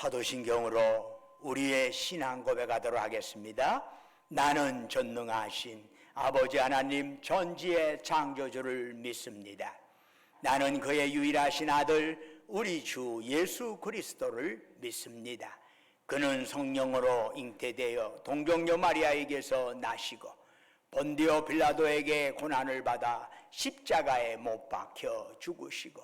사도신경으로 우리의 신앙 고백하도록 하겠습니다. 나는 전능하신 아버지 하나님 전지의 창조주를 믿습니다. 나는 그의 유일하신 아들 우리 주 예수 그리스도를 믿습니다. 그는 성령으로 잉태되어 동정녀 마리아에게서 나시고 본디오 빌라도에게 고난을 받아 십자가에 못 박혀 죽으시고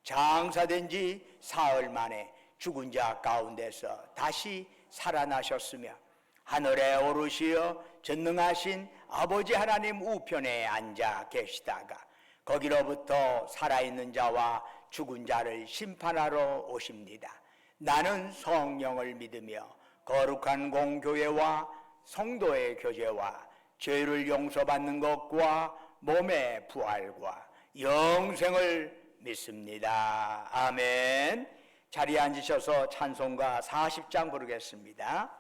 장사된 지 사흘 만에 죽은 자 가운데서 다시 살아나셨으며 하늘에 오르시어 전능하신 아버지 하나님 우편에 앉아 계시다가 거기로부터 살아있는 자와 죽은 자를 심판하러 오십니다. 나는 성령을 믿으며 거룩한 공교회와 성도의 교제와 죄를 용서받는 것과 몸의 부활과 영생을 믿습니다. 아멘. 자리에 앉으셔서 찬송가 40장 부르겠습니다.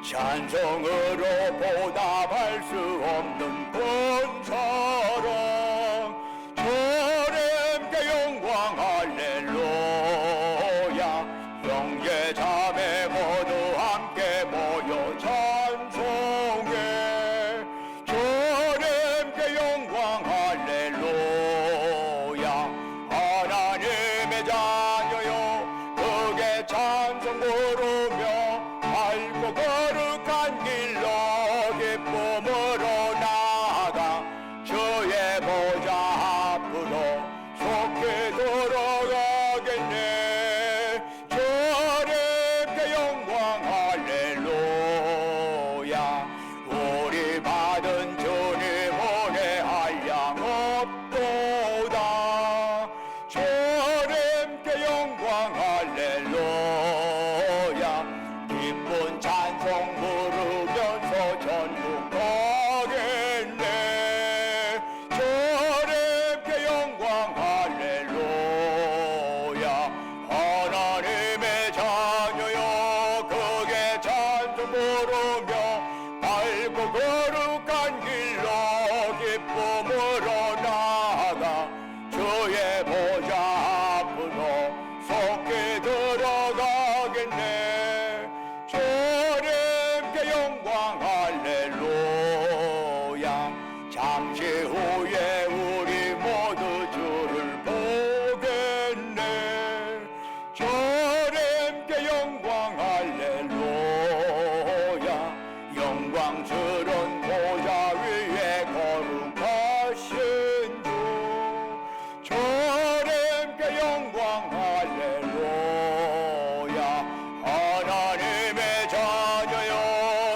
찬송으로 보답할 수 없는 권사랑 주님께 영광 할렐루야. 형제 자매 모두 함께 모여 찬송해 주님께 영광 할렐루야. 하나님의 자녀여 크게 찬송 부르며 밝고 거룩한 길로 기쁨으로 나아가 주의 보좌 앞으로 속히 들어가겠네. 주님께 영광 할렐루야. 우리 받은 주님 은혜 한량 없도다. 주님께 영광 할렐루야. 기쁜 찬송 부르면서 전국 가겠네. 주님께 영광 할렐루야. 하나님의 자녀여 크게 찬송 부르며 밝고 거룩한 길로 기쁨으로 나아가 주의 보좌 앞으로 속히 들어가겠네. 주님께 영광 할렐루야. 잠시 후에 우리 모두 주를 보겠네. 주님께 영광 할렐루야. 영광스러운 보좌 위에 거룩하신 주 주님께 영광 할렐루야. 하나님의 자녀여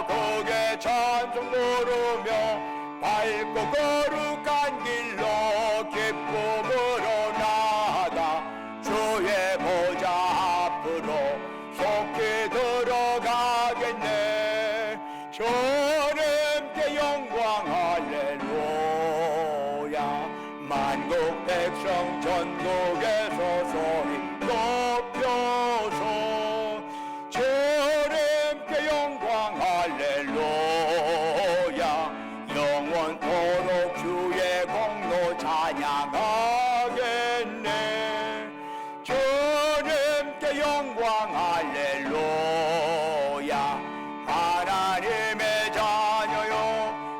크게 찬송 부르며 밝고 거룩한 길로 기쁨으로 나아가 주의 보좌 앞으로 속히 들어가겠네. 주님께 영광 할렐루야. 만국 백성 전국에서 소리 높여서 주님께 영광 할렐루야. 영원토록 주의 공로 찬양하겠네. 주님께 영광 할렐루야. 하나님의 자녀여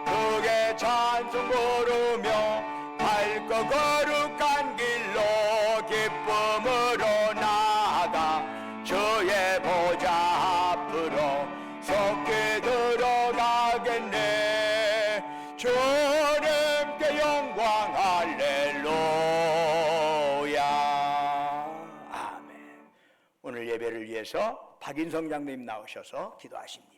크게 찬송 부르며 밝고 거룩한 길로 기쁨으로 나아가 주의 보좌 앞으로 속히 들어가겠네. 주님께 영광 할렐루야. 아멘. 오늘 예배를 위해서 박인성 장로님 나오셔서 기도하십니다.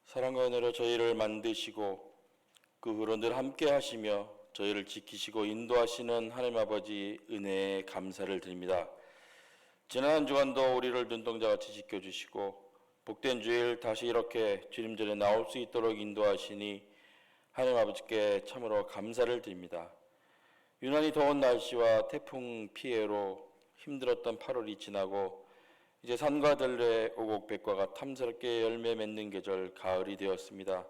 사랑과 은혜로 저희를 만드시고 그 후로 늘 함께 하시며 저희를 지키시고 인도하시는 하나님 아버지 은혜에 감사를 드립니다. 지난 한 주간도 우리를 눈동자같이 지켜주시고 복된 주일 다시 이렇게 주님 전에 나올 수 있도록 인도하시니 하나님 아버지께 참으로 감사를 드립니다. 유난히 더운 날씨와 태풍 피해로 힘들었던 8월이 지나고 이제 산과 들레 오곡백과가 탐스럽게 열매 맺는 계절 가을이 되었습니다.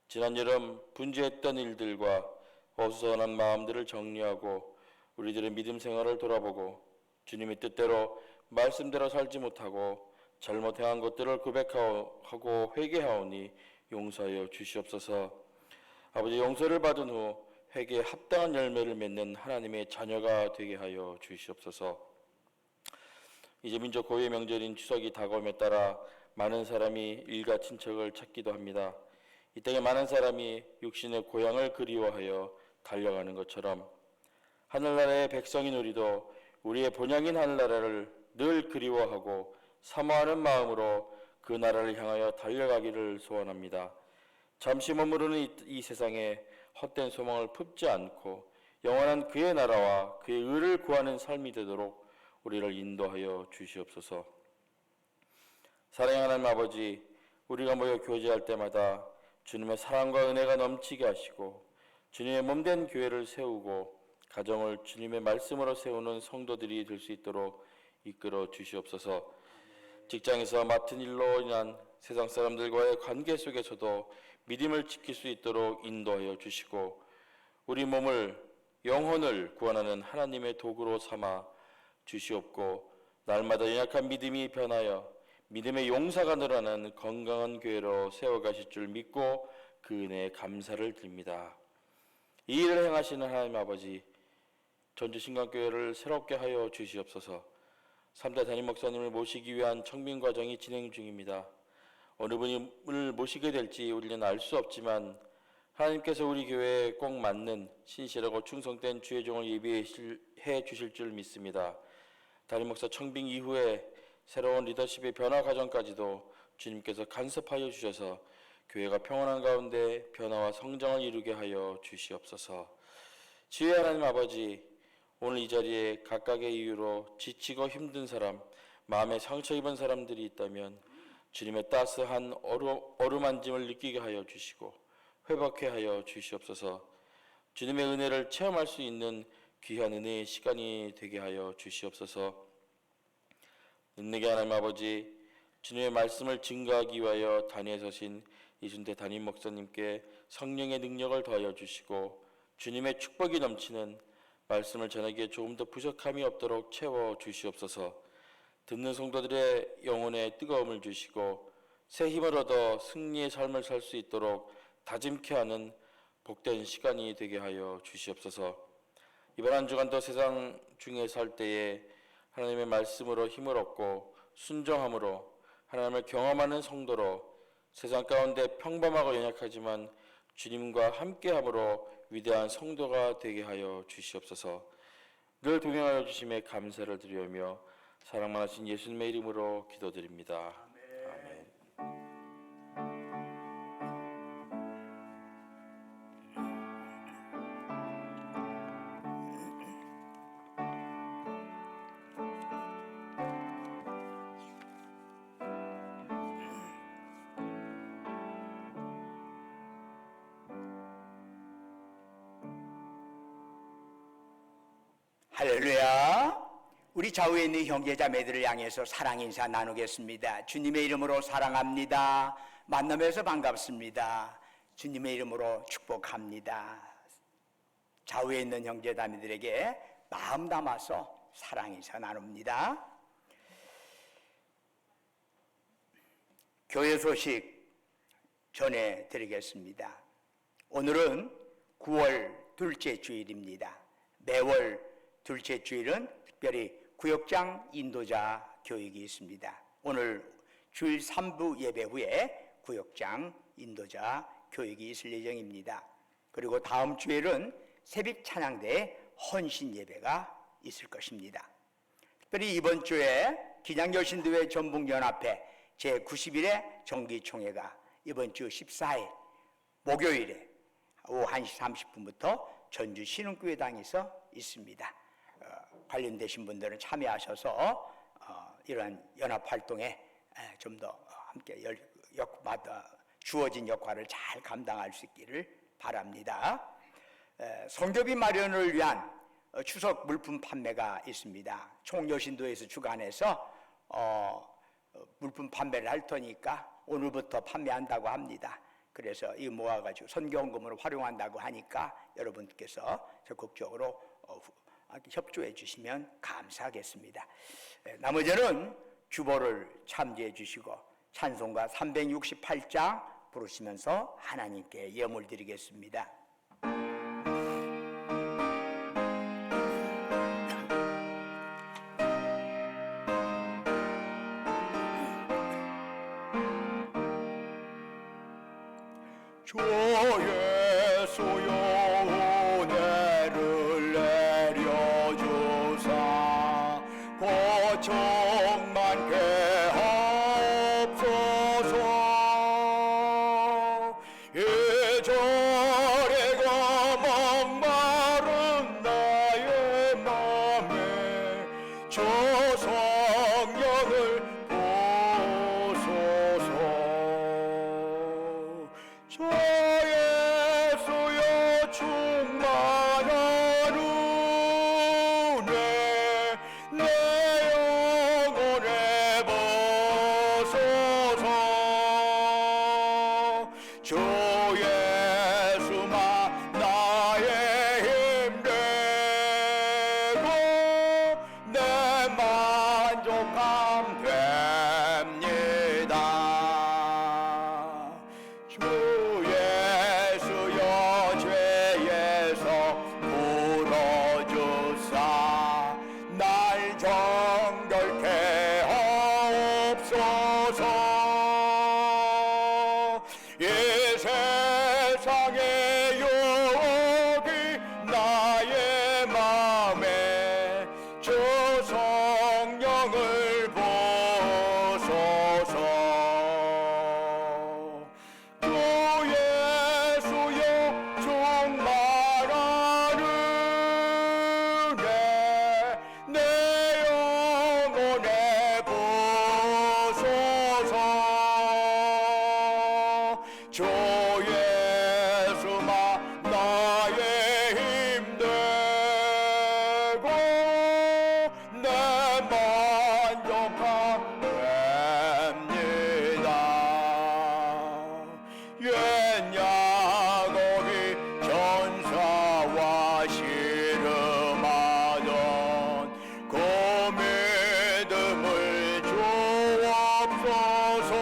지난 여름 분주했던 일들과 어수선한 마음들을 정리하고 우리들의 믿음 생활을 돌아보고 주님의 뜻대로 말씀대로 살지 못하고 잘못 행한 것들을 고백하고 회개하오니 용서하여 주시옵소서. 아버지, 용서를 받은 후 회개에 합당한 열매를 맺는 하나님의 자녀가 되게 하여 주시옵소서. 이제 민족 고유의 명절인 추석이 다가옴에 따라 많은 사람이 일가 친척을 찾기도 합니다. 이 땅에 많은 사람이 육신의 고향을 그리워하여 달려가는 것처럼 하늘나라의 백성인 우리도 우리의 본향인 하늘나라를 늘 그리워하고 사모하는 마음으로 그 나라를 향하여 달려가기를 소원합니다. 잠시 머무르는 이 세상에 헛된 소망을 품지 않고 영원한 그의 나라와 그의 의를 구하는 삶이 되도록 우리를 인도하여 주시옵소서. 사랑의 하나님 아버지, 우리가 모여 교제할 때마다 주님의 사랑과 은혜가 넘치게 하시고 주님의 몸된 교회를 세우고 가정을 주님의 말씀으로 세우는 성도들이 될 수 있도록 이끌어 주시옵소서. 직장에서 맡은 일로 인한 세상 사람들과의 관계 속에서도 믿음을 지킬 수 있도록 인도하여 주시고 우리 몸을 영혼을 구원하는 하나님의 도구로 삼아 주시옵고 날마다 연약한 믿음이 변하여 믿음의 용사가 늘어나는 건강한 교회로 세워가실 줄 믿고 그 은혜에 감사를 드립니다. 이 일을 행하시는 하나님 아버지, 전주신강교회를 새롭게 하여 주시옵소서. 3대 담임 목사님을 모시기 위한 청빙 과정이 진행 중입니다. 어느 분을 모시게 될지 우리는 알 수 없지만 하나님께서 우리 교회에 꼭 맞는 신실하고 충성된 주의 종을 예비해 주실 줄 믿습니다. 담임 목사 청빙 이후에 새로운 리더십의 변화 과정까지도 주님께서 간섭하여 주셔서 교회가 평안한 가운데 변화와 성장을 이루게 하여 주시옵소서. 지혜의 하나님 아버지, 오늘 이 자리에 각각의 이유로 지치고 힘든 사람, 마음에 상처 입은 사람들이 있다면 주님의 따스한 어루만짐을 느끼게 하여 주시고 회복해 하여 주시옵소서. 주님의 은혜를 체험할 수 있는 귀한 은혜의 시간이 되게 하여 주시옵소서. 은혜의 하나님 아버지, 주님의 말씀을 증거하기 위하여 단위에 서신 이순대 담임 목사님께 성령의 능력을 더하여 주시고 주님의 축복이 넘치는 말씀을 전하기에 조금 더 부족함이 없도록 채워 주시옵소서. 듣는 성도들의 영혼에 뜨거움을 주시고 새 힘을 얻어 승리의 삶을 살 수 있도록 다짐케 하는 복된 시간이 되게 하여 주시옵소서. 이번 한 주간도 세상 중에 살 때에 하나님의 말씀으로 힘을 얻고 순종함으로 하나님을 경험하는 성도로 세상 가운데 평범하고 연약하지만 주님과 함께함으로 위대한 성도가 되게 하여 주시옵소서. 늘 동행하여 주심에 감사를 드리오며 사랑 많으신 예수님의 이름으로 기도드립니다. 아멘. 할렐루야. 우리 좌우에 있는 형제자매들을 향해서 사랑 인사 나누겠습니다. 주님의 이름으로 사랑합니다. 만나면서 반갑습니다. 주님의 이름으로 축복합니다. 좌우에 있는 형제자매들에게 마음 담아서 사랑 인사 나눕니다. 교회 소식 전해드리겠습니다. 오늘은 9월 둘째 주일입니다. 매월 둘째 주일은 특별히 구역장 인도자 교육이 있습니다. 오늘 주일 3부 예배 후에 구역장 인도자 교육이 있을 예정입니다. 그리고 다음 주일은 새벽 찬양대 헌신 예배가 있을 것입니다. 특별히 이번 주에 기장여신도회 전북연합회 제91회 정기총회가 이번 주 14일 목요일에 오후 1시 30분부터 전주 신흥교회당에서 있습니다. 관련되신 분들은 참여하셔서 이러한 연합활동에 좀 더 함께 주어진 역할을 잘 감당할 수 있기를 바랍니다. 성교비 마련을 위한 추석 물품 판매가 있습니다. 총여신도에서 주관해서 물품 판매를 할 테니까 오늘부터 판매한다고 합니다. 그래서 이 모아가지고 선교헌금으로 활용한다고 하니까 여러분께서 적극적으로 협조해 주시면 감사하겠습니다. 나머지는 주보를 참조해 주시고 찬송가 368장 부르시면서 하나님께 예물 드리겠습니다. 주 예수여 은혜를 내려주사 고청 많게 하옵소서. 이저리고 목마른 나의 맘에 주 성령을 부소서. 주 예수여 충만한 은혜 내 영혼에 부소서. 주 예수만 나의 힘 되고 내 만족함 됩니다. 주 예수여 죄에서 풀어주사 날 정결케 하옵소서. 이 세상의 유혹이 나의 마음에 주 성령을 부소서. 주 예수여 충만한 은혜 내 영혼에 부소서. 주 예수만 나의 힘 되고 내 만족함 됩니다. 옛 야곱이 전사와 씨름하던 그 믿음을 주옵소서.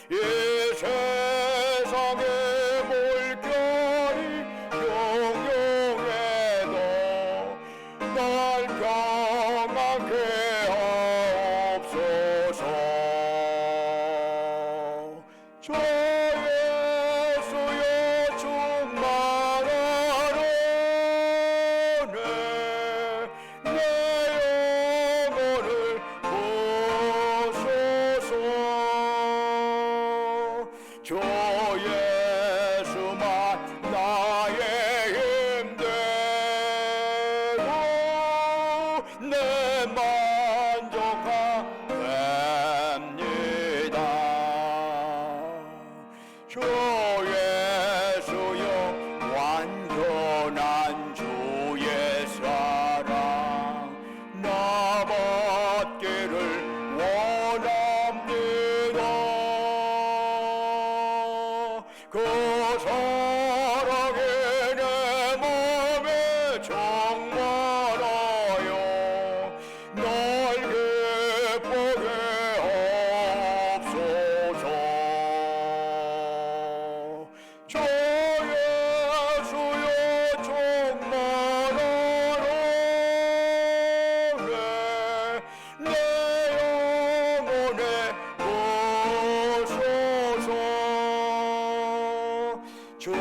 이 세상의 물결이 용용해도 날 평안케 하옵소서. 주 예수여 충만한 은혜 내 영혼을 부소서. 주 예수만 나의 힘 되고 내 만족함 됩니다. 주 예수여 완전한 주의 사랑 나 받기를 원합니다. 그 사랑이 내 몸에 충만하여 날 기쁘게 하옵소서. 주 예수여 충만한 은혜 내 영혼에 부소서. 주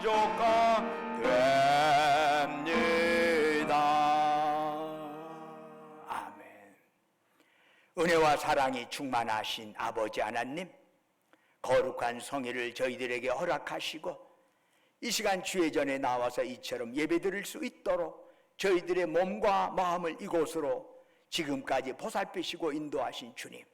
만족합니다. 아멘. 은혜와 사랑이 충만하신 아버지 하나님, 거룩한 성회를 저희들에게 허락하시고 이 시간 주의 전에 나와서 이처럼 예배드릴 수 있도록 저희들의 몸과 마음을 이곳으로 지금까지 보살피시고 인도하신 주님,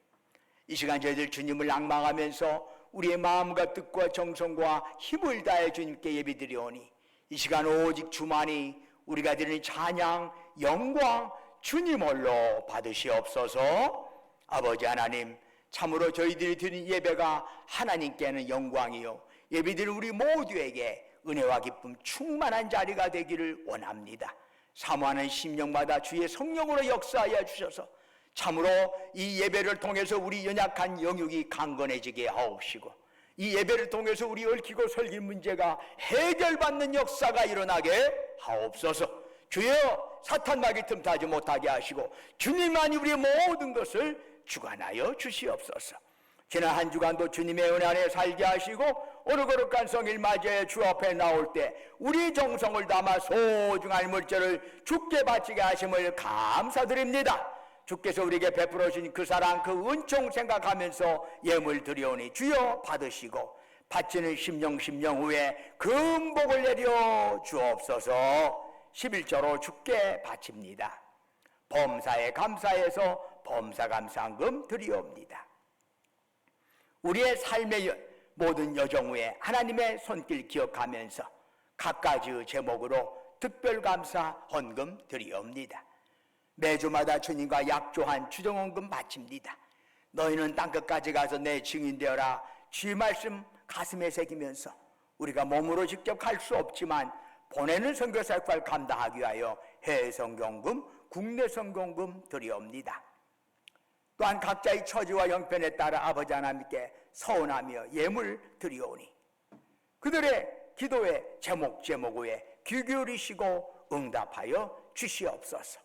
이 시간 저희들 주님을 앙망하면서 우리의 마음과 뜻과 정성과 힘을 다해 주님께 예배드리오니 이 시간 오직 주만이 우리가 드리는 찬양, 영광 주님 홀로 받으시옵소서. 아버지 하나님, 참으로 저희들이 드리는 예배가 하나님께는 영광이요 예배드리는 우리 모두에게 은혜와 기쁨 충만한 자리가 되기를 원합니다. 사모하는 심령마다 주의 성령으로 역사하여 주셔서 참으로 이 예배를 통해서 우리 연약한 영육이 강건해지게 하옵시고 이 예배를 통해서 우리 얽히고 설긴 문제가 해결받는 역사가 일어나게 하옵소서. 주여, 사탄 마귀 틈타지 못하게 하시고 주님만이 우리의 모든 것을 주관하여 주시옵소서. 지난 한 주간도 주님의 은혜 안에 살게 하시고 오늘 거룩한 성일 맞이해 주 앞에 나올 때 우리 정성을 담아 소중한 물질을 주께 바치게 하심을 감사드립니다. 주께서 우리에게 베풀어 주신 그 사랑, 그 은총 생각하면서 예물 드리오니 주여 받으시고 바치는 심령 후에 금복을 내려 주옵소서. 11조로 주께 바칩니다. 범사에 감사해서 범사감사한금 드리옵니다. 우리의 삶의 모든 여정 후에 하나님의 손길 기억하면서 각가지 제목으로 특별감사 헌금 드리옵니다. 매주마다 주님과 약조한 주정헌금 바칩니다. 너희는 땅끝까지 가서 내 증인 되어라. 주의 말씀 가슴에 새기면서 우리가 몸으로 직접 갈 수 없지만 보내는 선교사 역할을 감당하기 위하여 해외 선교헌금, 국내 선교헌금 드리옵니다. 또한 각자의 처지와 형편에 따라 아버지 하나님께 서운하며 예물 드리오니 그들의 기도의 제목 외에 귀 기울이시고 응답하여 주시옵소서.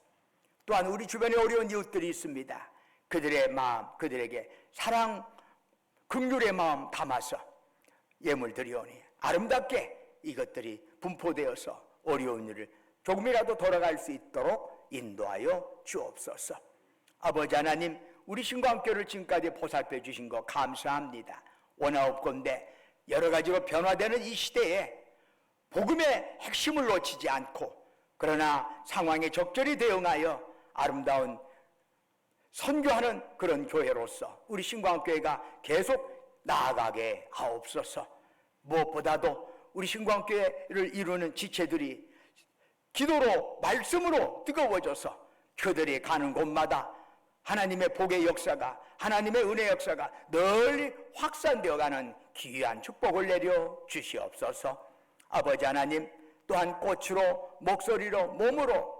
또한 우리 주변에 어려운 이웃들이 있습니다. 그들의 마음, 그들에게 사랑, 긍휼의 마음 담아서 예물 드리오니 아름답게 이것들이 분포되어서 어려운 일을 조금이라도 돌아갈 수 있도록 인도하여 주옵소서. 아버지 하나님, 우리 신광교를 지금까지 보살펴 주신 거 감사합니다. 원하옵건대 여러 가지로 변화되는 이 시대에 복음의 핵심을 놓치지 않고 그러나 상황에 적절히 대응하여 아름다운 선교하는 그런 교회로서 우리 신광교회가 계속 나아가게 하옵소서. 무엇보다도 우리 신광교회를 이루는 지체들이 기도로 말씀으로 뜨거워져서 그들이 가는 곳마다 하나님의 복의 역사가, 하나님의 은혜의 역사가 널리 확산되어가는 귀한 축복을 내려 주시옵소서. 아버지 하나님, 또한 꽃으로, 목소리로, 몸으로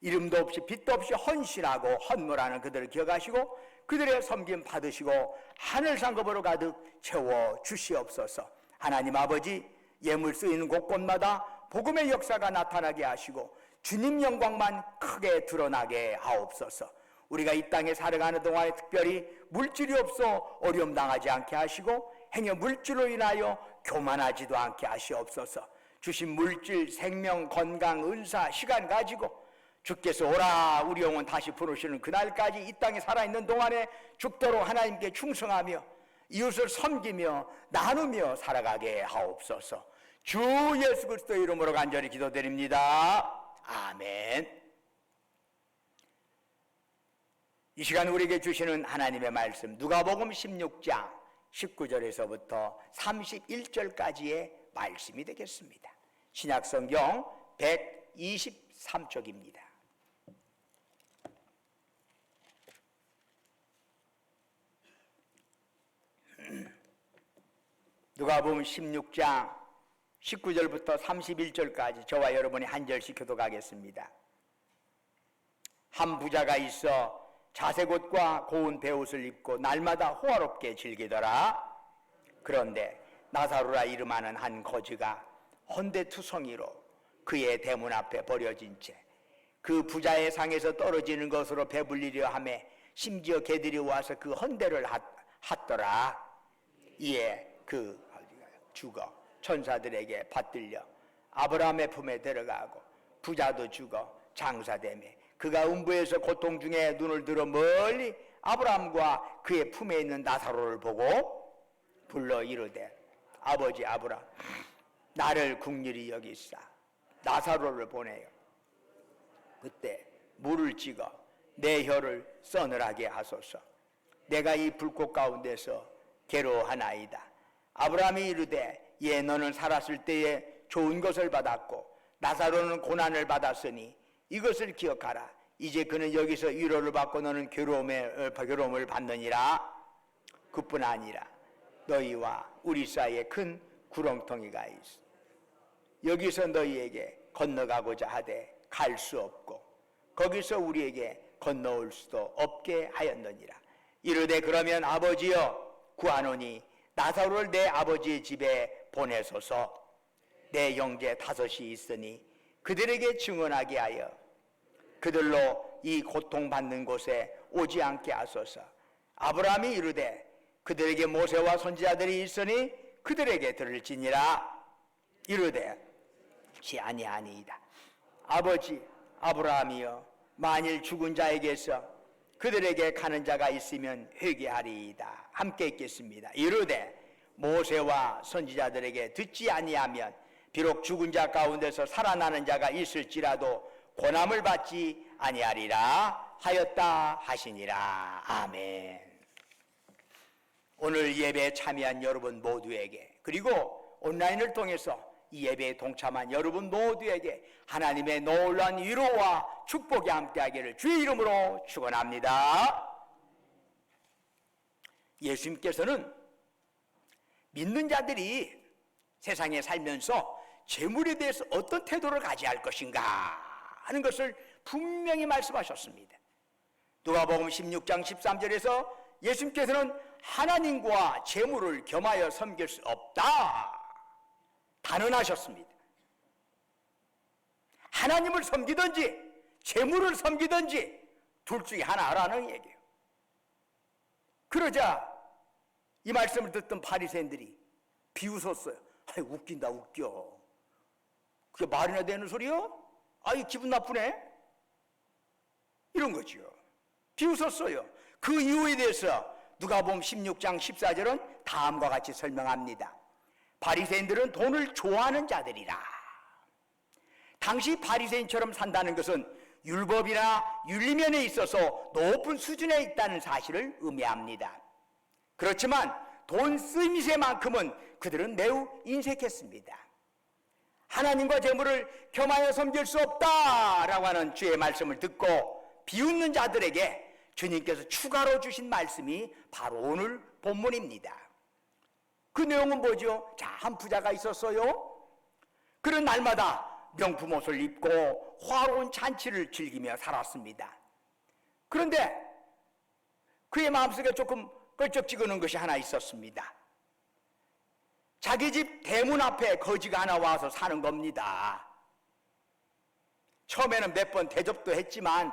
이름도 없이 빛도 없이 헌신하고 헌물하는 그들을 기억하시고 그들의 섬김 받으시고 하늘 상급으로 가득 채워 주시옵소서. 하나님 아버지, 예물 쓰이는 곳곳마다 복음의 역사가 나타나게 하시고 주님 영광만 크게 드러나게 하옵소서. 우리가 이 땅에 살아가는 동안에 특별히 물질이 없어 어려움 당하지 않게 하시고 행여 물질로 인하여 교만하지도 않게 하시옵소서. 주신 물질, 생명, 건강, 은사, 시간 가지고 주께서 오라 우리 영혼 다시 부르시는 그날까지 이 땅에 살아있는 동안에 죽도록 하나님께 충성하며 이웃을 섬기며 나누며 살아가게 하옵소서. 주 예수 그리스도의 이름으로 간절히 기도드립니다. 아멘. 이 시간 우리에게 주시는 하나님의 말씀 누가복음 16장 19절에서부터 31절까지의 말씀이 되겠습니다. 신약성경 123쪽입니다. 누가복음 16장 19절부터 31절까지 저와 여러분이 한 절씩 교독하겠습니다. 한 부자가 있어 자색옷과 고운 베옷을 입고 날마다 호화롭게 즐기더라. 그런데 나사로라 이름하는 한 거지가 헌데투성이로 그의 대문 앞에 버려진 채 그 부자의 상에서 떨어지는 것으로 배불리려 하며 심지어 개들이 와서 그 헌데를 핫더라. 이에 그 천사들에게 받들려 아브라함의 품에 들어가고 부자도 죽어 장사되매 그가 음부에서 고통 중에 눈을 들어 멀리 아브라함과 그의 품에 있는 나사로를 보고 불러 이르되 아버지 아브라함 나를 긍휼히 여기사 나사로를 보내요. 그때 물을 찍어 내 혀를 서늘하게 하소서. 내가 이 불꽃 가운데서 괴로워하나이다. 아브라함이 이르되 예 너는 살았을 때에 좋은 것을 받았고 나사로는 고난을 받았으니 이것을 기억하라. 이제 그는 여기서 위로를 받고 너는 괴로움을 받느니라. 그뿐 아니라 너희와 우리 사이에 큰 구렁텅이가 있어. 여기서 너희에게 건너가고자 하되 갈 수 없고 거기서 우리에게 건너올 수도 없게 하였느니라. 이르되 그러면 아버지여 구하노니 나사로를 내 아버지의 집에 보내소서. 내 형제 5이 있으니 그들에게 증언하게 하여 그들로 이 고통받는 곳에 오지 않게 하소서. 아브라함이 이르되 그들에게 모세와 선지자들이 있으니 그들에게 들을지니라. 이르되 그렇지 아니하니이다. 아버지 아브라함이여 만일 죽은 자에게서 그들에게 가는 자가 있으면 회개하리이다. 함께 읽겠습니다. 이르되 모세와 선지자들에게 듣지 아니하면 비록 죽은 자 가운데서 살아나는 자가 있을지라도 고난을 받지 아니하리라 하였다 하시니라. 아멘. 오늘 예배에 참여한 여러분 모두에게 그리고 온라인을 통해서 이 예배에 동참한 여러분 모두에게 하나님의 놀라운 위로와 축복이 함께하기를 주의 이름으로 축원합니다. 예수님께서는 믿는 자들이 세상에 살면서 재물에 대해서 어떤 태도를 가져야 할 것인가 하는 것을 분명히 말씀하셨습니다. 누가복음 16장 13절에서 예수님께서는 하나님과 재물을 겸하여 섬길 수 없다 단언하셨습니다. 하나님을 섬기든지 재물을 섬기든지 둘 중에 하나 하라는 얘기예요. 그러자 이 말씀을 듣던 바리새인들이 비웃었어요. 아이 웃긴다 웃겨. 그게 말이나 되는 소리요? 아이 기분 나쁘네. 이런 거죠. 비웃었어요. 그 이유에 대해서 누가복음 16장 14절은 다음과 같이 설명합니다. 바리새인들은 돈을 좋아하는 자들이라. 당시 바리새인처럼 산다는 것은 율법이나 윤리면에 있어서 높은 수준에 있다는 사실을 의미합니다. 그렇지만 돈 쓰임새만큼은 그들은 매우 인색했습니다. 하나님과 재물을 겸하여 섬길 수 없다라고 하는 주의 말씀을 듣고 비웃는 자들에게 주님께서 추가로 주신 말씀이 바로 오늘 본문입니다. 그 내용은 뭐죠? 자, 한 부자가 있었어요. 그는 날마다 명품 옷을 입고 화로운 잔치를 즐기며 살았습니다. 그런데 그의 마음속에 조금 껄쩍지근한 것이 하나 있었습니다. 자기 집 대문 앞에 거지가 하나 와서 사는 겁니다. 처음에는 몇 번 대접도 했지만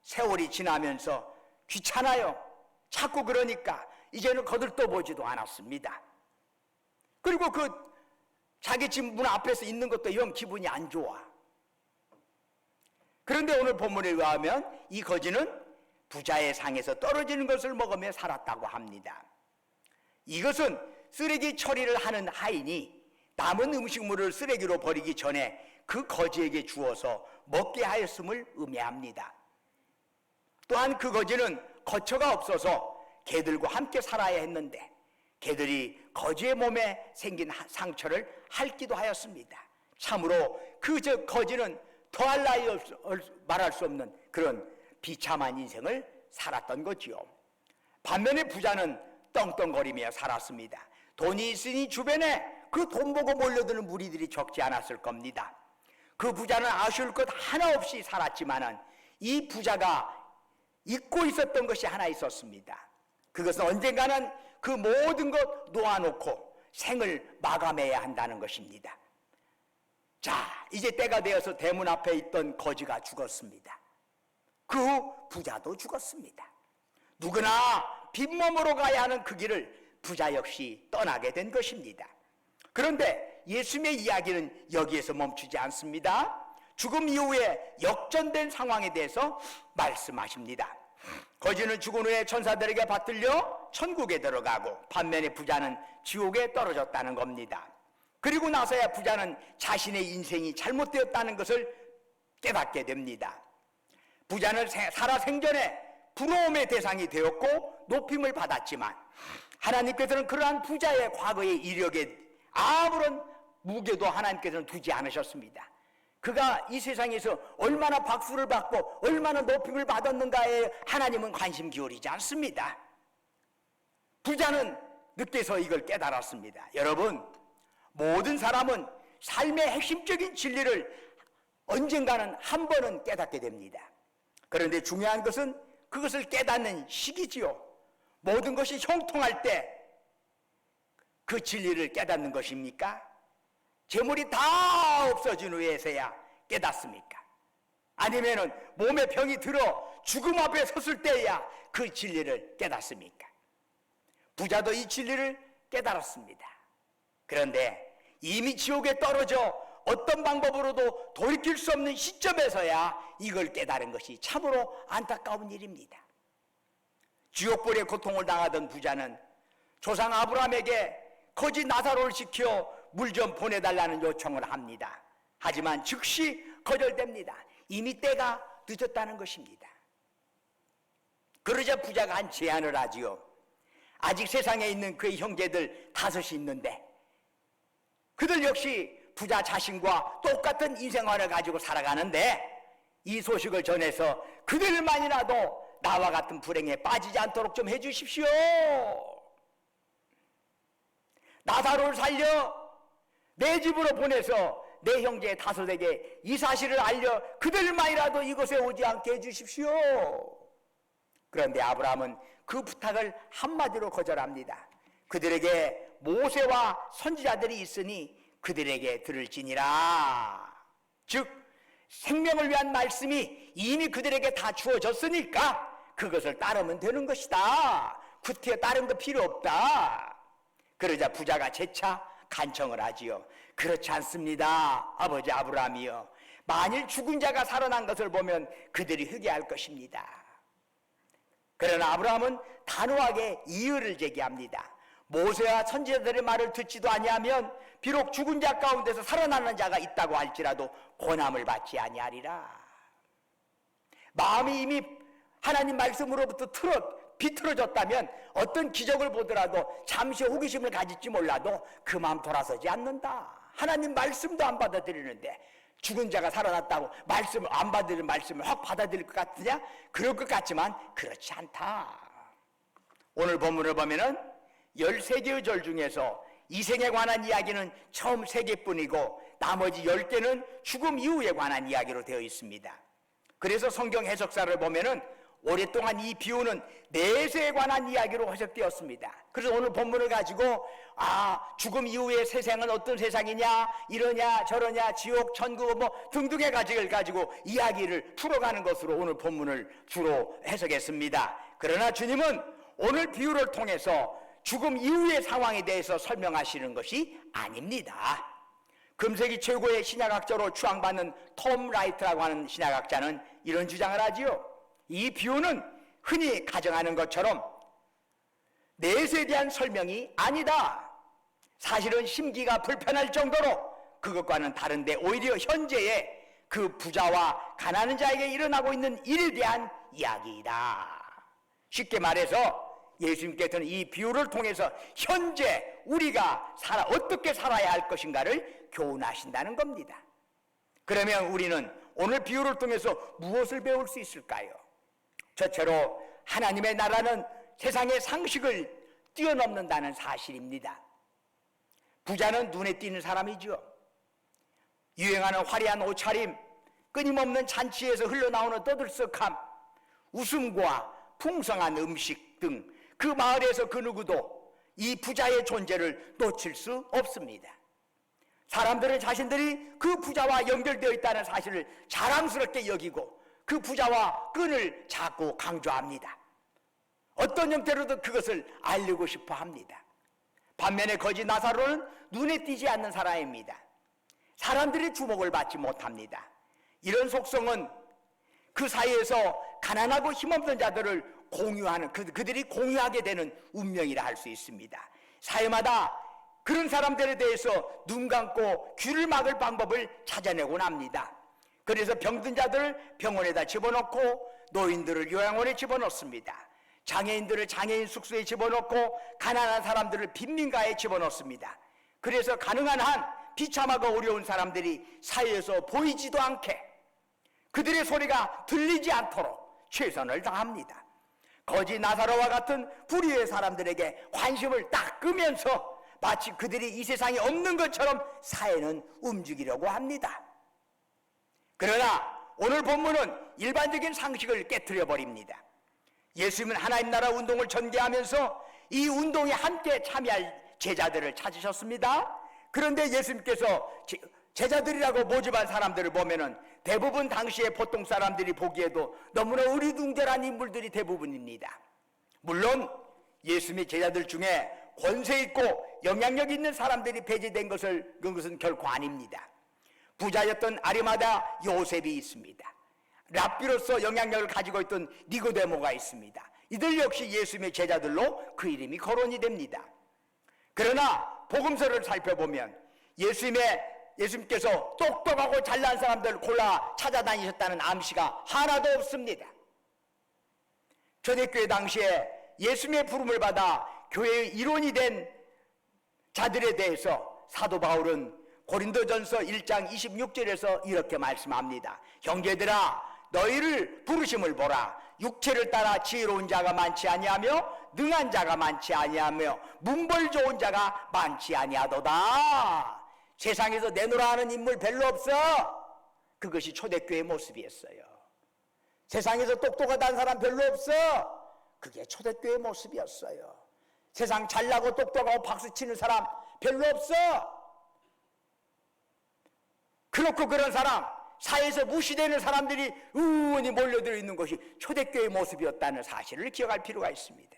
세월이 지나면서 귀찮아요. 자꾸 그러니까 이제는 거들떠보지도 않았습니다. 그리고 그 자기 집 문 앞에서 있는 것도 영 기분이 안 좋아. 그런데 오늘 본문에 의하면 이 거지는 부자의 상에서 떨어지는 것을 먹으며 살았다고 합니다. 이것은 쓰레기 처리를 하는 하인이 남은 음식물을 쓰레기로 버리기 전에 그 거지에게 주어서 먹게 하였음을 의미합니다. 또한 그 거지는 거처가 없어서 개들과 함께 살아야 했는데 개들이 거지의 몸에 생긴 상처를 핥기도 하였습니다. 참으로 그 거지는 더할 나위 말할 수 없는 그런 비참한 인생을 살았던 거지요. 반면에 부자는 떵떵거리며 살았습니다. 돈이 있으니 주변에 그 돈 보고 몰려드는 무리들이 적지 않았을 겁니다. 그 부자는 아쉬울 것 하나 없이 살았지만은 이 부자가 잊고 있었던 것이 하나 있었습니다. 그것은 언젠가는 그 모든 것 놓아놓고 생을 마감해야 한다는 것입니다. 자, 이제 때가 되어서 대문 앞에 있던 거지가 죽었습니다. 그 후 부자도 죽었습니다. 누구나 빈몸으로 가야 하는 그 길을 부자 역시 떠나게 된 것입니다. 그런데 예수님의 이야기는 여기에서 멈추지 않습니다. 죽음 이후에 역전된 상황에 대해서 말씀하십니다. 거지는 죽은 후에 천사들에게 받들려 천국에 들어가고 반면에 부자는 지옥에 떨어졌다는 겁니다. 그리고 나서야 부자는 자신의 인생이 잘못되었다는 것을 깨닫게 됩니다. 부자는 살아생전에 부러움의 대상이 되었고 높임을 받았지만 하나님께서는 그러한 부자의 과거의 이력에 아무런 무게도 하나님께서는 두지 않으셨습니다. 그가 이 세상에서 얼마나 박수를 받고 얼마나 높임을 받았는가에 하나님은 관심 기울이지 않습니다. 부자는 늦게서 이걸 깨달았습니다. 여러분, 모든 사람은 삶의 핵심적인 진리를 언젠가는 한 번은 깨닫게 됩니다. 그런데 중요한 것은 그것을 깨닫는 시기지요. 모든 것이 형통할 때 그 진리를 깨닫는 것입니까? 재물이 다 없어진 후에서야 깨닫습니까? 아니면은 몸에 병이 들어 죽음 앞에 섰을 때야 그 진리를 깨닫습니까? 부자도 이 진리를 깨달았습니다. 그런데 이미 지옥에 떨어져 어떤 방법으로도 돌이킬 수 없는 시점에서야 이걸 깨달은 것이 참으로 안타까운 일입니다. 지옥불의 고통을 당하던 부자는 조상 아브라함에게 거지 나사로를 시켜 물 좀 보내달라는 요청을 합니다. 하지만 즉시 거절됩니다. 이미 때가 늦었다는 것입니다. 그러자 부자가 한 제안을 하지요. 아직 세상에 있는 그의 형제들 5이 있는데 그들 역시 부자 자신과 똑같은 인생관을 가지고 살아가는데 이 소식을 전해서 그들만이라도 나와 같은 불행에 빠지지 않도록 좀 해주십시오. 나사로를 살려 내 집으로 보내서 내 형제 5에게 이 사실을 알려 그들만이라도 이곳에 오지 않게 해주십시오. 그런데 아브라함은 그 부탁을 한마디로 거절합니다. 그들에게 모세와 선지자들이 있으니 그들에게 들을지니라. 즉 생명을 위한 말씀이 이미 그들에게 다 주어졌으니까 그것을 따르면 되는 것이다. 구태여 다른 거 필요 없다. 그러자 부자가 재차 간청을 하지요. 그렇지 않습니다. 아버지 아브라함이여. 만일 죽은 자가 살아난 것을 보면 그들이 회개할 것입니다. 그러나 아브라함은 단호하게 이유를 제기합니다. 모세와 선지자들의 말을 듣지도 아니하면 비록 죽은 자 가운데서 살아나는 자가 있다고 할지라도 고난을 받지 아니하리라. 마음이 이미 하나님 말씀으로부터 비틀어졌다면 어떤 기적을 보더라도 잠시 호기심을 가질지 몰라도 그 마음 돌아서지 않는다. 하나님 말씀도 안 받아들이는데 죽은 자가 살아났다고 말씀을 안 받아들이는 말씀을 확 받아들일 것 같으냐? 그럴 것 같지만 그렇지 않다. 오늘 본문을 보면은 13개의 절 중에서 이생에 관한 이야기는 처음 3개뿐이고 나머지 10개는 죽음 이후에 관한 이야기로 되어 있습니다. 그래서 성경 해석사를 보면은 오랫동안 이 비유는 내세에 관한 이야기로 해석되었습니다. 그래서 오늘 본문을 가지고 죽음 이후의 세상은 어떤 세상이냐, 이러냐 저러냐 지옥 천국 뭐 등등의 가지를 가지고 이야기를 풀어가는 것으로 오늘 본문을 주로 해석했습니다. 그러나 주님은 오늘 비유를 통해서 죽음 이후의 상황에 대해서 설명하시는 것이 아닙니다. 금세기 최고의 신약학자로 추앙받는 톰 라이트라고 하는 신약학자는 이런 주장을 하지요. 이 비유는 흔히 가정하는 것처럼 내세에 대한 설명이 아니다. 사실은 심기가 불편할 정도로 그것과는 다른데 오히려 현재의 그 부자와 가난한 자에게 일어나고 있는 일에 대한 이야기이다. 쉽게 말해서 예수님께서는 이 비유를 통해서 현재 우리가 어떻게 살아야 할 것인가를 교훈하신다는 겁니다. 그러면 우리는 오늘 비유를 통해서 무엇을 배울 수 있을까요? 저처럼 하나님의 나라는 세상의 상식을 뛰어넘는다는 사실입니다. 부자는 눈에 띄는 사람이죠. 유행하는 화려한 옷차림, 끊임없는 잔치에서 흘러나오는 떠들썩함, 웃음과 풍성한 음식 등 그 마을에서 그 누구도 이 부자의 존재를 놓칠 수 없습니다. 사람들은 자신들이 그 부자와 연결되어 있다는 사실을 자랑스럽게 여기고 그 부자와 끈을 자꾸 강조합니다. 어떤 형태로든 그것을 알리고 싶어 합니다. 반면에 거지 나사로는 눈에 띄지 않는 사람입니다. 사람들의 주목을 받지 못합니다. 이런 속성은 그 사이에서 가난하고 힘없는 자들을 공유하는, 그들이 공유하게 되는 운명이라 할 수 있습니다. 사회마다 그런 사람들에 대해서 눈 감고 귀를 막을 방법을 찾아내곤 합니다. 그래서 병든 자들을 병원에다 집어넣고 노인들을 요양원에 집어넣습니다. 장애인들을 장애인 숙소에 집어넣고 가난한 사람들을 빈민가에 집어넣습니다. 그래서 가능한 한 비참하고 어려운 사람들이 사회에서 보이지도 않게, 그들의 소리가 들리지 않도록 최선을 다합니다. 거지 나사로와 같은 불의의 사람들에게 관심을 딱 끄면서 마치 그들이 이 세상에 없는 것처럼 사회는 움직이려고 합니다. 그러나 오늘 본문은 일반적인 상식을 깨트려 버립니다. 예수님은 하나님 나라 운동을 전개하면서 이 운동에 함께 참여할 제자들을 찾으셨습니다. 그런데 예수님께서 제자들이라고 모집한 사람들을 보면은 대부분 당시에 보통 사람들이 보기에도 너무나 어리둥절한 인물들이 대부분입니다. 물론 예수님의 제자들 중에 권세 있고 영향력 있는 사람들이 배제된 그것은 결코 아닙니다. 부자였던 아리마다 요셉이 있습니다. 랍비로서 영향력을 가지고 있던 니고데모가 있습니다. 이들 역시 예수님의 제자들로 그 이름이 거론이 됩니다. 그러나 복음서를 살펴보면 예수님께서 똑똑하고 잘난 사람들 골라 찾아다니셨다는 암시가 하나도 없습니다. 초대교회 당시에 예수님의 부름을 받아 교회의 일원이 된 자들에 대해서 사도 바울은 고린도전서 1장 26절에서 이렇게 말씀합니다. 형제들아, 너희를 부르심을 보라. 육체를 따라 지혜로운 자가 많지 아니하며 능한 자가 많지 아니하며 문벌 좋은 자가 많지 아니하도다. 세상에서 내놓으라 하는 인물 별로 없어. 그것이 초대교회의 모습이었어요. 세상에서 똑똑하다는 사람 별로 없어. 그게 초대교회의 모습이었어요. 세상 잘나고 똑똑하고 박수치는 사람 별로 없어. 그렇고 그런 사람, 사회에서 무시되는 사람들이 우원히 몰려들어 있는 것이 초대교회의 모습이었다는 사실을 기억할 필요가 있습니다.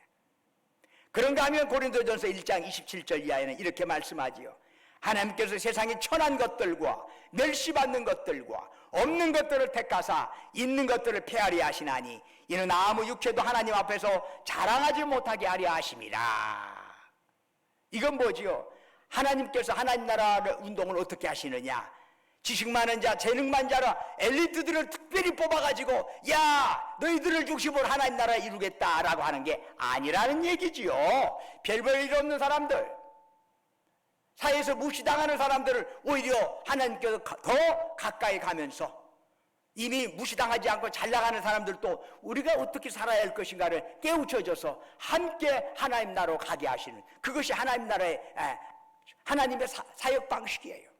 그런가 하면 고린도전서 1장 27절 이하에는 이렇게 말씀하지요. 하나님께서 세상의 천한 것들과 멸시받는 것들과 없는 것들을 택하사 있는 것들을 폐하려 하시나니 이는 아무 육체도 하나님 앞에서 자랑하지 못하게 하려 하심이라. 이건 뭐지요? 하나님께서 하나님 나라 운동을 어떻게 하시느냐? 지식 많은 자, 재능 많은 자라 엘리트들을 특별히 뽑아가지고 야, 너희들을 중심으로 하나님 나라 이루겠다라고 하는 게 아니라는 얘기지요. 별별 일 없는 사람들, 사회에서 무시당하는 사람들을 오히려 하나님께서 더 가까이 가면서 이미 무시당하지 않고 잘 나가는 사람들도 우리가 어떻게 살아야 할 것인가를 깨우쳐줘서 함께 하나님 나라로 가게 하시는, 그것이 하나님 나라의 하나님의 사역 방식이에요.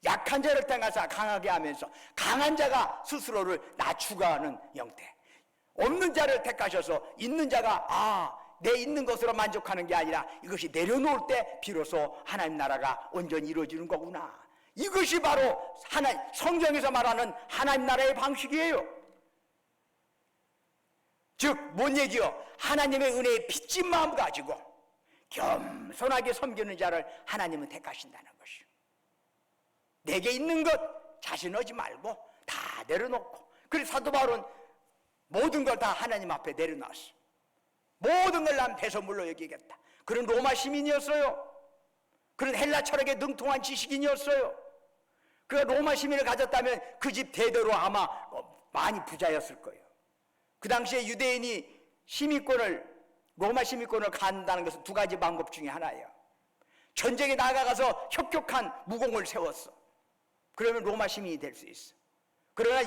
약한 자를 택하사 강하게 하면서 강한 자가 스스로를 낮추고 하는 형태, 없는 자를 택하셔서 있는 자가 내 있는 것으로 만족하는 게 아니라 이것이 내려놓을 때 비로소 하나님 나라가 온전히 이루어지는 거구나. 이것이 바로 성경에서 말하는 하나님 나라의 방식이에요. 즉, 뭔 얘기요? 하나님의 은혜에 빚진 마음 가지고 겸손하게 섬기는 자를 하나님은 택하신다는 것이요. 내게 있는 것 자신하지 말고 다 내려놓고, 그래서 사도 바울은 모든 걸 다 하나님 앞에 내려놨어. 모든 걸 난 배설물로 여기겠다. 그런 로마 시민이었어요. 그런 헬라 철학에 능통한 지식인이었어요. 그 로마 시민을 가졌다면 그 집 대대로 아마 많이 부자였을 거예요. 그 당시에 유대인이 로마 시민권을 갖는다는 것은 두 가지 방법 중에 하나예요. 전쟁에 나가가서 혁혁한 무공을 세웠어. 그러면 로마 시민이 될 수 있어. 그러나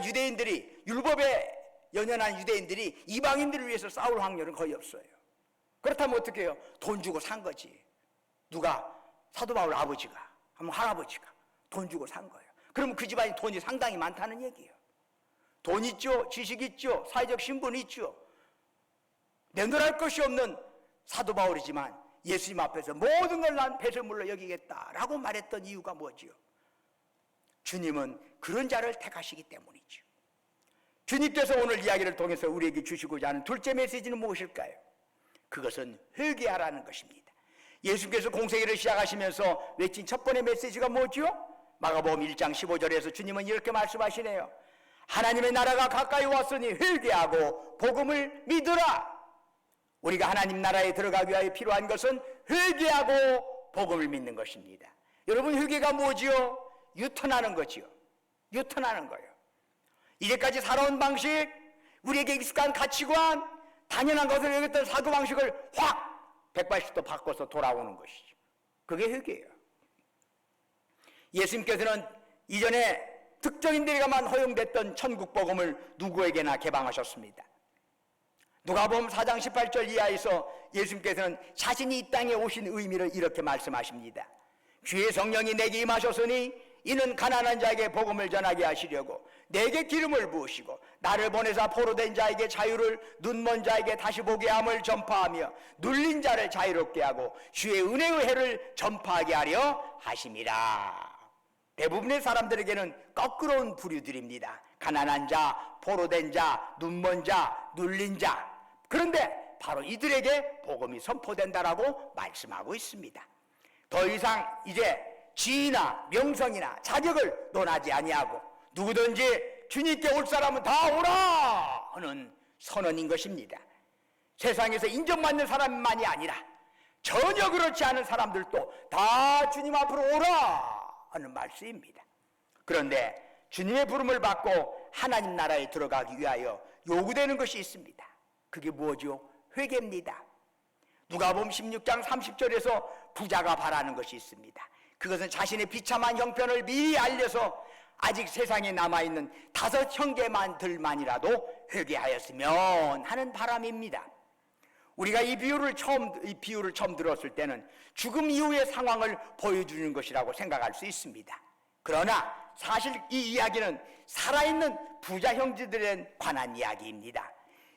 율법에 연연한 유대인들이 이방인들을 위해서 싸울 확률은 거의 없어요. 그렇다면 어떻게 해요? 돈 주고 산 거지. 누가? 사도 바울 아버지가, 한번 할아버지가 돈 주고 산 거예요. 그러면 그 집안이 돈이 상당히 많다는 얘기예요. 돈 있죠, 지식 있죠, 사회적 신분 있죠. 내놓을 것이 없는 사도 바울이지만 예수님 앞에서 모든 걸 난 배설물로 여기겠다라고 말했던 이유가 뭐지요? 주님은 그런 자를 택하시기 때문이죠. 주님께서 오늘 이야기를 통해서 우리에게 주시고자 하는 둘째 메시지는 무엇일까요? 그것은 회개하라는 것입니다. 예수께서 공생애를 시작하시면서 외친 첫 번째 메시지가 뭐죠? 마가복음 1장 15절에서 주님은 이렇게 말씀하시네요. 하나님의 나라가 가까이 왔으니 회개하고 복음을 믿으라. 우리가 하나님 나라에 들어가기 위하여 필요한 것은 회개하고 복음을 믿는 것입니다. 여러분, 회개가 뭐지요? 유턴하는 거지요. 유턴하는 거예요. 이제까지 살아온 방식, 우리에게 익숙한 가치관, 당연한 것을 여겼던 사고방식을 확 180도 바꿔서 돌아오는 것이죠. 그게 회개예요. 예수님께서는 이전에 특정인들에게만 허용됐던 천국복음을 누구에게나 개방하셨습니다. 누가복음 4장 18절 이하에서 예수님께서는 자신이 이 땅에 오신 의미를 이렇게 말씀하십니다. 주의 성령이 내게 임하셨으니 이는 가난한 자에게 복음을 전하게 하시려고 내게 기름을 부으시고 나를 보내사 포로된 자에게 자유를, 눈먼 자에게 다시 보게 함을 전파하며 눌린 자를 자유롭게 하고 주의 은혜의 해를 전파하게 하려 하심이라. 대부분의 사람들에게는 거꾸로운 부류들입니다. 가난한 자, 포로된 자, 눈먼 자, 눌린 자. 그런데 바로 이들에게 복음이 선포된다라고 말씀하고 있습니다. 더 이상 이제 지위나 명성이나 자격을 논하지 아니하고 누구든지 주님께 올 사람은 다 오라 하는 선언인 것입니다. 세상에서 인정받는 사람만이 아니라 전혀 그렇지 않은 사람들도 다 주님 앞으로 오라 하는 말씀입니다. 그런데 주님의 부름을 받고 하나님 나라에 들어가기 위하여 요구되는 것이 있습니다. 그게 뭐죠? 회개입니다. 누가복음 16장 30절에서 부자가 바라는 것이 있습니다. 그것은 자신의 비참한 형편을 미리 알려서 아직 세상에 남아있는 5 형제만들만이라도 회개하였으면 하는 바람입니다. 우리가 이 비유를 처음 들었을 때는 죽음 이후의 상황을 보여주는 것이라고 생각할 수 있습니다. 그러나 사실 이 이야기는 살아있는 부자 형제들에 관한 이야기입니다.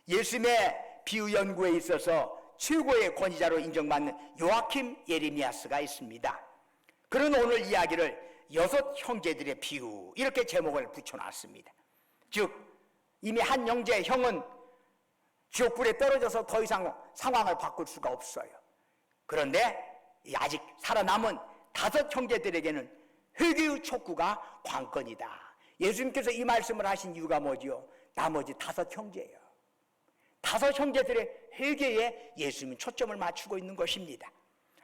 예수님의 비유 연구에 있어서 최고의 권위자로 인정받는 요아킴 예레미야스가 있습니다. 그런 오늘 이야기를 6 형제들의 비유 이렇게 제목을 붙여놨습니다. 즉 이미 한 형은 지옥불에 떨어져서 더 이상 상황을 바꿀 수가 없어요. 그런데 아직 살아남은 5 형제들에게는 회개의 촉구가 관건이다. 예수님께서 이 말씀을 하신 이유가 뭐지요? 나머지 5 형제예요. 5 형제들의 회개에 예수님은 초점을 맞추고 있는 것입니다.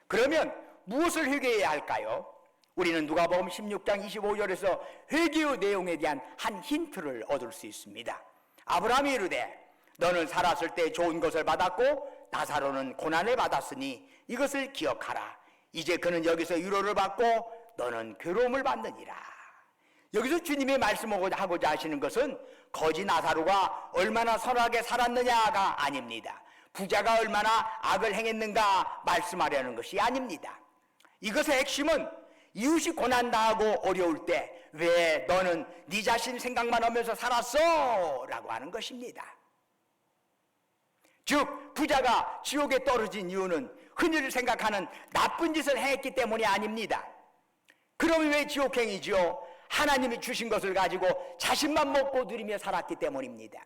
그러면 무엇을 회개해야 할까요? 우리는 누가복음 16장 25절에서 회개의 내용에 대한 한 힌트를 얻을 수 있습니다. 아브라함이 이르되 너는 살았을 때 좋은 것을 받았고 나사로는 고난을 받았으니 이것을 기억하라. 이제 그는 여기서 위로를 받고 너는 괴로움을 받느니라. 여기서 주님이 말씀하고자 하시는 것은 거지 나사로가 얼마나 선하게 살았느냐가 아닙니다. 부자가 얼마나 악을 행했는가 말씀하려는 것이 아닙니다. 이것의 핵심은 이웃이 고난당하고 어려울 때 왜 너는 네 자신 생각만 하면서 살았어? 라고 하는 것입니다. 즉 부자가 지옥에 떨어진 이유는 흔히들 생각하는 나쁜 짓을 했기 때문이 아닙니다. 그럼 왜 지옥행이죠? 하나님이 주신 것을 가지고 자신만 먹고 누리며 살았기 때문입니다.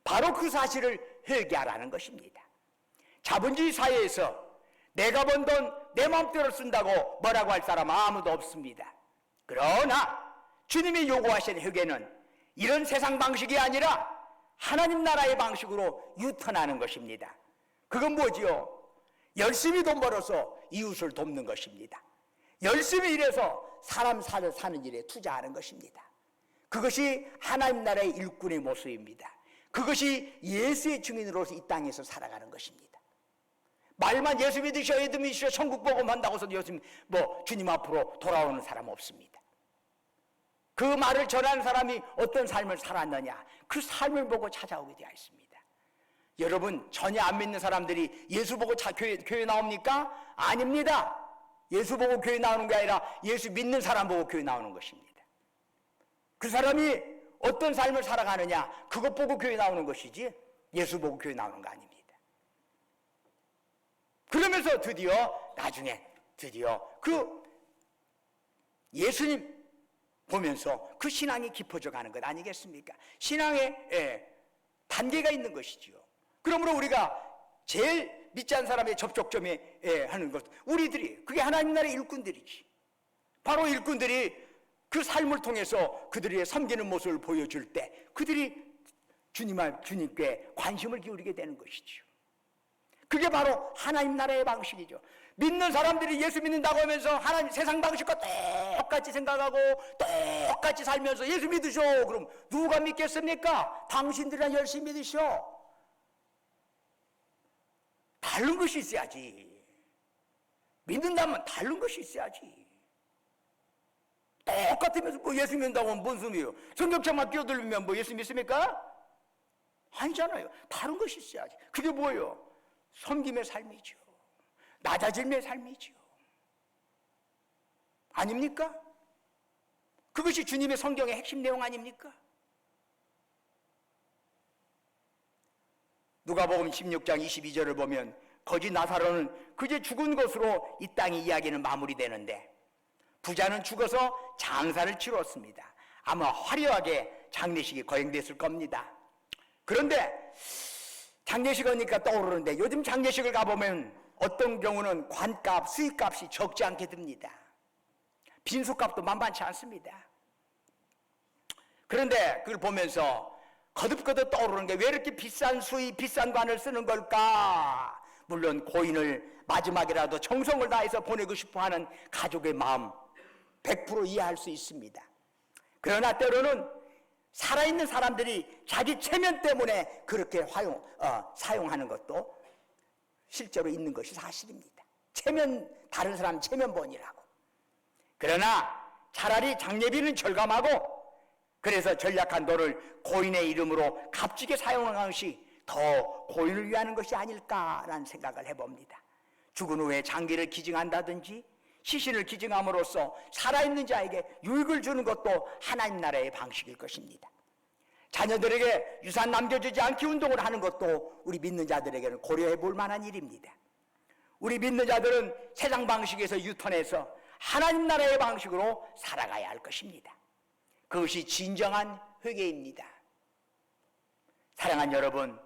바로 그 사실을 회개하라는 것입니다. 자본주의 사회에서 내가 번 돈 내 마음대로 쓴다고 뭐라고 할 사람 아무도 없습니다. 그러나 주님이 요구하신 회개는 이런 세상 방식이 아니라 하나님 나라의 방식으로 유턴하는 것입니다. 그건 뭐지요? 열심히 돈 벌어서 이웃을 돕는 것입니다. 열심히 일해서 사람 사는 일에 투자하는 것입니다. 그것이 하나님 나라의 일꾼의 모습입니다. 그것이 예수의 증인으로서 이 땅에서 살아가는 것입니다. 말만 예수 믿으셔 천국 복음 한다고 해서 예수 주님 앞으로 돌아오는 사람 없습니다. 그 말을 전하는 사람이 어떤 삶을 살았느냐 그 삶을 보고 찾아오게 되어 있습니다. 여러분 전혀 안 믿는 사람들이 예수 보고 교회 나옵니까? 아닙니다. 예수 보고 교회 나오는 게 아니라 예수 믿는 사람 보고 교회 나오는 것입니다. 그 사람이 어떤 삶을 살아가느냐 그것 보고 교회 나오는 것이지 예수 보고 교회 나오는 거 아닙니다. 그러면서 나중에 그 예수님 보면서 그 신앙이 깊어져 가는 것 아니겠습니까? 신앙에 단계가 있는 것이지요. 그러므로 우리가 제일 믿지 않는 사람의 접촉점에 하는 것, 우리들이, 그게 하나님 나라의 일꾼들이지. 바로 일꾼들이 그 삶을 통해서 그들의 섬기는 모습을 보여줄 때 그들이 주님께 관심을 기울이게 되는 것이죠. 그게 바로 하나님 나라의 방식이죠. 믿는 사람들이 예수 믿는다고 하면서 하나님 세상 방식과 똑같이 생각하고 똑같이 살면서 예수 믿으셔. 그럼 누가 믿겠습니까? 당신들이나 열심히 믿으셔. 다른 것이 있어야지. 믿는다면 다른 것이 있어야지. 똑같으면서 뭐 예수 믿는다고 하면 뭔 소리예요? 성경책만 끼어들면 뭐 예수 믿습니까? 아니잖아요. 다른 것이 있어야지. 그게 뭐예요? 섬김의 삶이죠. 낮아짐의 삶이죠. 아닙니까? 그것이 주님의 성경의 핵심 내용 아닙니까? 누가복음 16장 22절을 보면 거지 나사로는 그제 죽은 것으로 이 땅의 이야기는 마무리되는데 부자는 죽어서 장사를 치렀습니다. 아마 화려하게 장례식이 거행됐을 겁니다. 그런데 장례식 하니까 떠오르는데 요즘 장례식을 가보면 어떤 경우는 관값, 수익값이 적지 않게 듭니다. 빈소값도 만만치 않습니다. 그런데 그걸 보면서 거듭거듭 떠오르는 게 왜 이렇게 비싼 수익, 비싼 관을 쓰는 걸까? 물론 고인을 마지막이라도 정성을 다해서 보내고 싶어하는 가족의 마음 100% 이해할 수 있습니다. 그러나 때로는 살아있는 사람들이 자기 체면 때문에 그렇게 사용하는 것도 실제로 있는 것이 사실입니다. 다른 사람 체면본이라고. 그러나 차라리 장례비는 절감하고 그래서 전략한 돈을 고인의 이름으로 값지게 사용하는 것이 더 고인을 위하는 것이 아닐까라는 생각을 해봅니다. 죽은 후에 장기를 기증한다든지 시신을 기증함으로써 살아있는 자에게 유익을 주는 것도 하나님 나라의 방식일 것입니다. 자녀들에게 유산 남겨주지 않기 운동을 하는 것도 우리 믿는 자들에게는 고려해 볼 만한 일입니다. 우리 믿는 자들은 세상 방식에서 유턴해서 하나님 나라의 방식으로 살아가야 할 것입니다. 그것이 진정한 회개입니다. 사랑하는 여러분,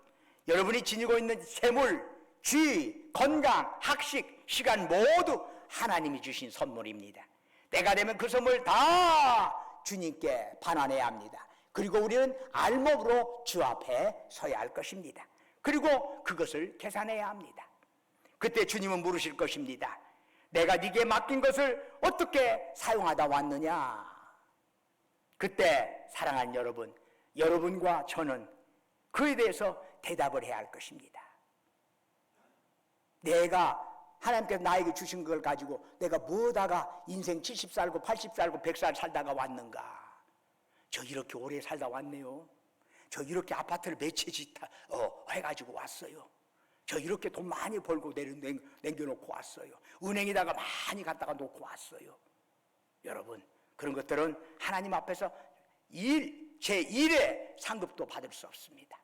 여러분이 지니고 있는 재물, 지위, 건강, 학식, 시간 모두 하나님이 주신 선물입니다. 때가 되면 그 선물 다 주님께 반환해야 합니다. 그리고 우리는 알목으로 주 앞에 서야 할 것입니다. 그리고 그것을 계산해야 합니다. 그때 주님은 물으실 것입니다. 내가 네게 맡긴 것을 어떻게 사용하다 왔느냐? 그때 사랑하는 여러분, 여러분과 저는 그에 대해서 대답을 해야 할 것입니다. 내가 하나님께서 나에게 주신 걸 가지고 내가 뭐다가 인생 70 살고 80 살고 100살 살다가 왔는가? 저 이렇게 오래 살다 왔네요. 저 이렇게 아파트를 몇 채씩 해가지고 왔어요. 저 이렇게 돈 많이 벌고 남겨놓고 왔어요. 은행에다가 많이 갖다가 놓고 왔어요. 여러분, 그런 것들은 하나님 앞에서 제1의 상급도 받을 수 없습니다.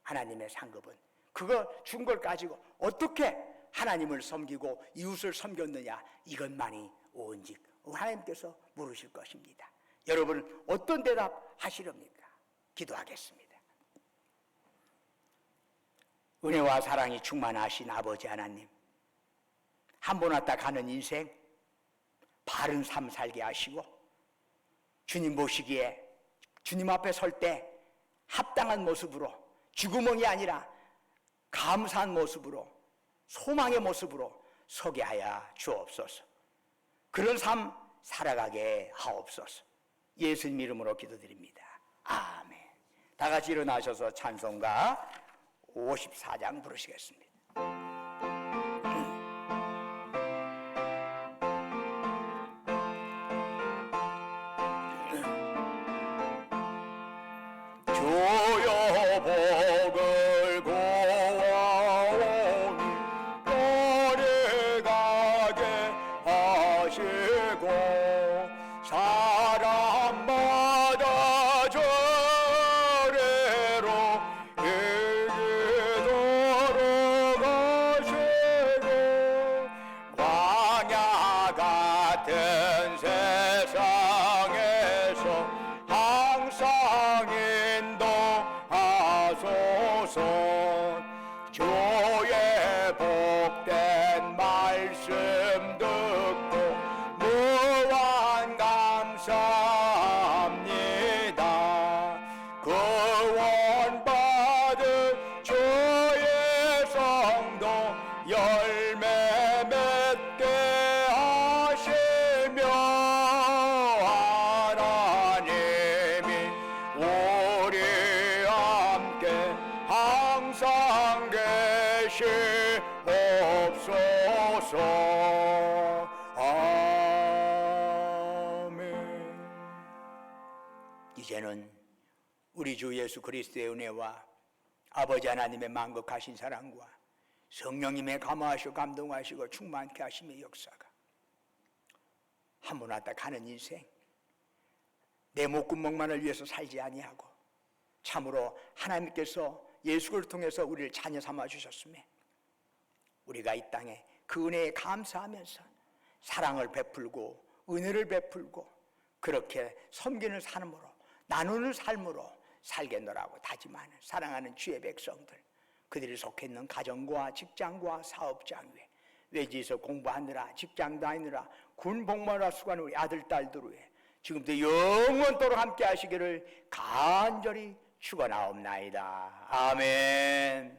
하나님의 상급은 그거 준 걸 가지고 어떻게 하나님을 섬기고 이웃을 섬겼느냐, 이것만이 오직 하나님께서 물으실 것입니다. 여러분은 어떤 대답 하시렵니까? 기도하겠습니다. 은혜와 사랑이 충만하신 아버지 하나님, 한 번 왔다 가는 인생 바른 삶 살게 하시고 주님 보시기에 주님 앞에 설 때 합당한 모습으로, 쥐구멍이 아니라 감사한 모습으로, 소망의 모습으로 서게 하여 주옵소서. 그런 삶 살아가게 하옵소서. 예수님 이름으로 기도드립니다. 아멘. 다 같이 일어나셔서 찬송가 54장 부르시겠습니다. 주여 복을 구하오니 떠내가게 하시고 사람마다 저래로 이기도록 하시고 광야 같은 세상에서 항상 인도하소서. 주의 복 하시옵소서. 아멘. 이제는 우리 주 예수 그리스도의 은혜와 아버지 하나님의 만극하신 사랑과 성령님의 감화하시고 감동하시고 충만케 하심의 역사가 한 번 왔다 가는 인생, 내 목구멍만을 위해서 살지 아니하고 참으로 하나님께서 예수를 통해서 우리를 자녀 삼아 주셨음에 우리가 이 땅에 그 은혜에 감사하면서 사랑을 베풀고 은혜를 베풀고 그렇게 섬기는 삶으로 나누는 삶으로 살겠노라고 다짐하는 사랑하는 주의 백성들, 그들이 속해 있는 가정과 직장과 사업장 위에 외지에서 공부하느라 직장 다니느라 군 복무하느라 수고하는 우리 아들 딸들 위해 지금부터 영원토록 함께 하시기를 간절히 축원하옵나이다. 아멘.